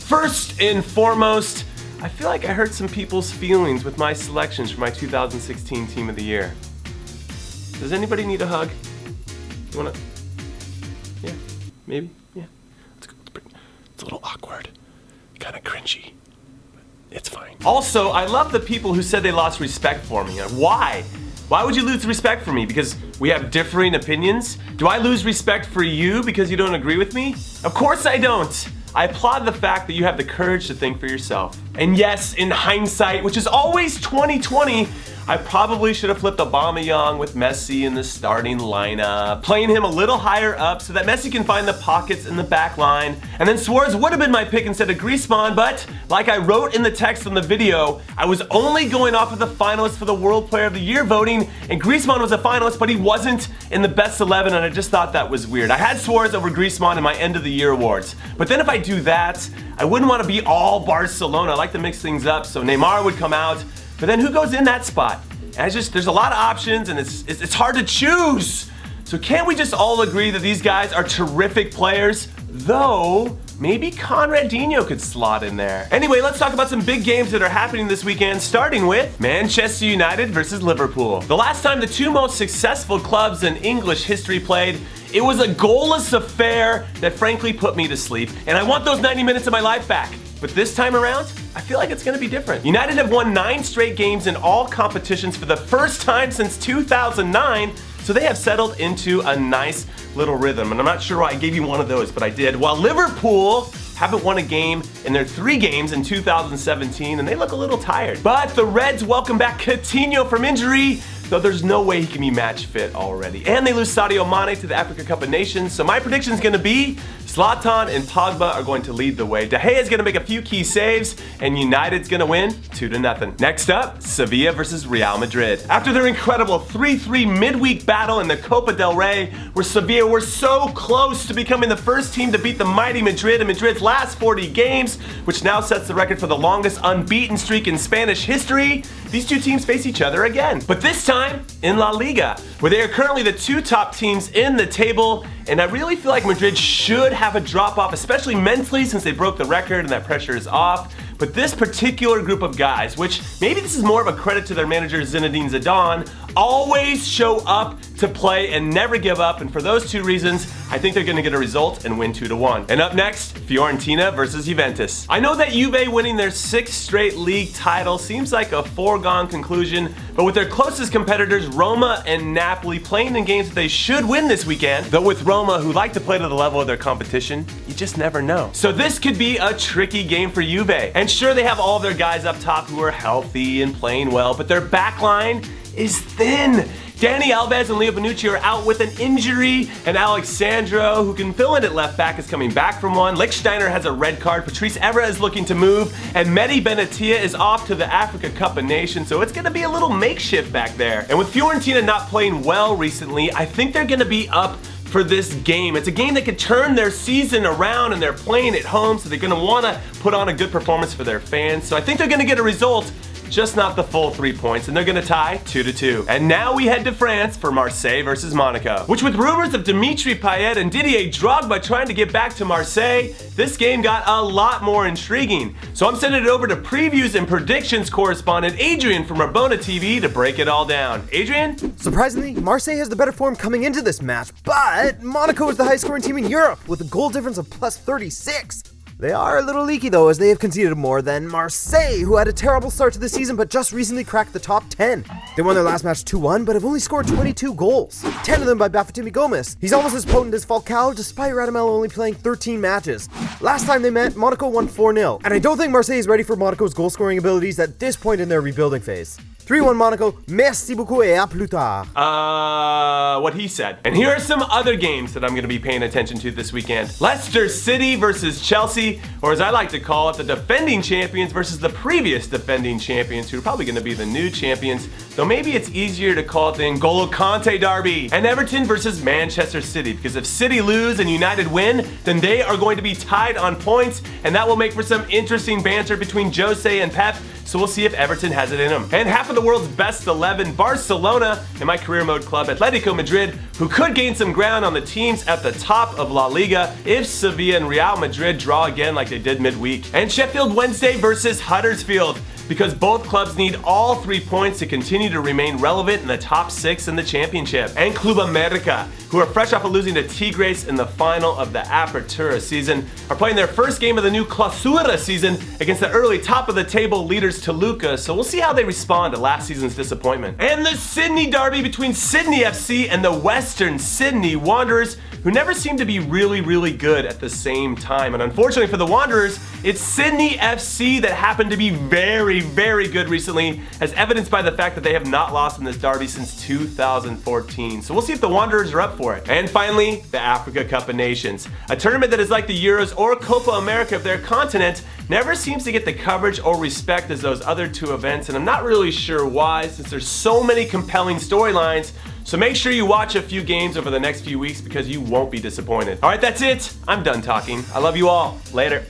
First and foremost, I feel like I hurt some people's feelings with my selections for my 2016 Team of the Year. Does anybody need a hug? You wanna? Yeah, maybe, yeah. It's a little awkward, kind of cringy, but it's fine. Also, I love the people who said they lost respect for me. Why? Why would you lose respect for me? Because we have differing opinions? Do I lose respect for you because you don't agree with me? Of course I don't. I applaud the fact that you have the courage to think for yourself. And yes, in hindsight, which is always 2020, I probably should have flipped Aubameyang with Messi in the starting lineup, playing him a little higher up so that Messi can find the pockets in the back line. And then Suarez would have been my pick instead of Griezmann, but like I wrote in the text on the video, I was only going off of the finalists for the World Player of the Year voting, and Griezmann was a finalist, but he wasn't in the best 11, and I just thought that was weird. I had Suarez over Griezmann in my end of the year awards. But then if I do that, I wouldn't want to be all Barcelona. I like to mix things up, so Neymar would come out. But then who goes in that spot? And there's a lot of options, and it's hard to choose. So can't we just all agree that these guys are terrific players? Though, maybe Conradinho could slot in there. Anyway, let's talk about some big games that are happening this weekend, starting with Manchester United versus Liverpool. The last time the two most successful clubs in English history played, it was a goalless affair that frankly put me to sleep, and I want those 90 minutes of my life back. But this time around, I feel like it's going to be different. United have won 9 straight games in all competitions for the first time since 2009, so they have settled into a nice little rhythm. And I'm not sure why I gave you one of those, but I did. While Liverpool haven't won a game in their 3 games in 2017, and they look a little tired. But the Reds welcome back Coutinho from injury, though there's no way he can be match fit already. And they lose Sadio Mane to the Africa Cup of Nations, so my prediction is going to be Zlatan and Pogba are going to lead the way. De Gea is going to make a few key saves, and United's going to win 2-0. Next up, Sevilla versus Real Madrid. After their incredible 3-3 midweek battle in the Copa del Rey, where Sevilla were so close to becoming the first team to beat the mighty Madrid in Madrid's last 40 games, which now sets the record for the longest unbeaten streak in Spanish history, these two teams face each other again. But this time in La Liga, where they are currently the 2 top teams in the table, and I really feel like Madrid should have a drop-off, especially mentally, since they broke the record and that pressure is off. But this particular group of guys, which maybe this is more of a credit to their manager Zinedine Zidane, always show up to play and never give up, and for those 2 reasons, I think they're going to get a result and win 2-1. And up next, Fiorentina versus Juventus. I know that Juve winning their 6th straight league title seems like a foregone conclusion, but with their closest competitors, Roma and Napoli, playing in games that they should win this weekend, though with Roma, who like to play to the level of their competition, you just never know. So this could be a tricky game for Juve. And sure, they have all of their guys up top who are healthy and playing well, but their back line is thin. Dani Alves and Leo Bonucci are out with an injury, and Alex Sandro, who can fill in at left back, is coming back from one. Lichtsteiner has a red card, Patrice Evra is looking to move, and Mehdi Benatia is off to the Africa Cup of Nations, so it's going to be a little makeshift back there. And with Fiorentina not playing well recently, I think they're going to be up for this game. It's a game that could turn their season around, and they're playing at home, so they're going to want to put on a good performance for their fans. So I think they're going to get a result, just not the full 3 points, and they're going to tie 2-2. And now we head to France for Marseille versus Monaco, which with rumors of Dimitri Payet and Didier Drogba trying to get back to Marseille, this game got a lot more intriguing. So I'm sending it over to Previews and Predictions Correspondent Adrian from Rabona TV to break it all down. Adrian? Surprisingly, Marseille has the better form coming into this match, but Monaco is the highest scoring team in Europe with a goal difference of plus 36. They are a little leaky though, as they have conceded more than Marseille, who had a terrible start to the season but just recently cracked the top 10. They won their last match 2-1, but have only scored 22 goals, 10 of them by Bafétimbi Gomis. He's almost as potent as Falcao, despite Radamel only playing 13 matches. Last time they met, Monaco won 4-0, and I don't think Marseille is ready for Monaco's goal-scoring abilities at this point in their rebuilding phase. 3-1 Monaco, merci beaucoup et à plus tard. What he said. And here are some other games that I'm going to be paying attention to this weekend. Leicester City versus Chelsea, or as I like to call it, the defending champions versus the previous defending champions, who are probably going to be the new champions, though maybe it's easier to call it the N'Golo Kante derby. And Everton versus Manchester City, because if City lose and United win, then they are going to be tied on points, and that will make for some interesting banter between Jose and Pep. So we'll see if Everton has it in them. And half of of the world's best 11, Barcelona, and my career mode club, Atletico Madrid, who could gain some ground on the teams at the top of La Liga if Sevilla and Real Madrid draw again like they did midweek. And Sheffield Wednesday versus Huddersfield, because both clubs need all 3 points to continue to remain relevant in the top 6 in the championship. And Club America, who are fresh off of losing to Tigres in the final of the Apertura season, are playing their first game of the new Clausura season against the early top of the table leaders Toluca, so we'll see how they respond to last season's disappointment. And the Sydney derby between Sydney FC and the Western Sydney Wanderers, who never seem to be really good at the same time. And unfortunately for the Wanderers, it's Sydney FC that happened to be very good recently, as evidenced by the fact that they have not lost in this derby since 2014. So we'll see if the Wanderers are up for it. And finally, the Africa Cup of Nations, a tournament that is like the Euros or Copa America of their continent, never seems to get the coverage or respect as those other two events, and I'm not really sure why, since there's so many compelling storylines. So make sure you watch a few games over the next few weeks because you won't be disappointed. All right, that's it. I'm done talking. I love you all. Later.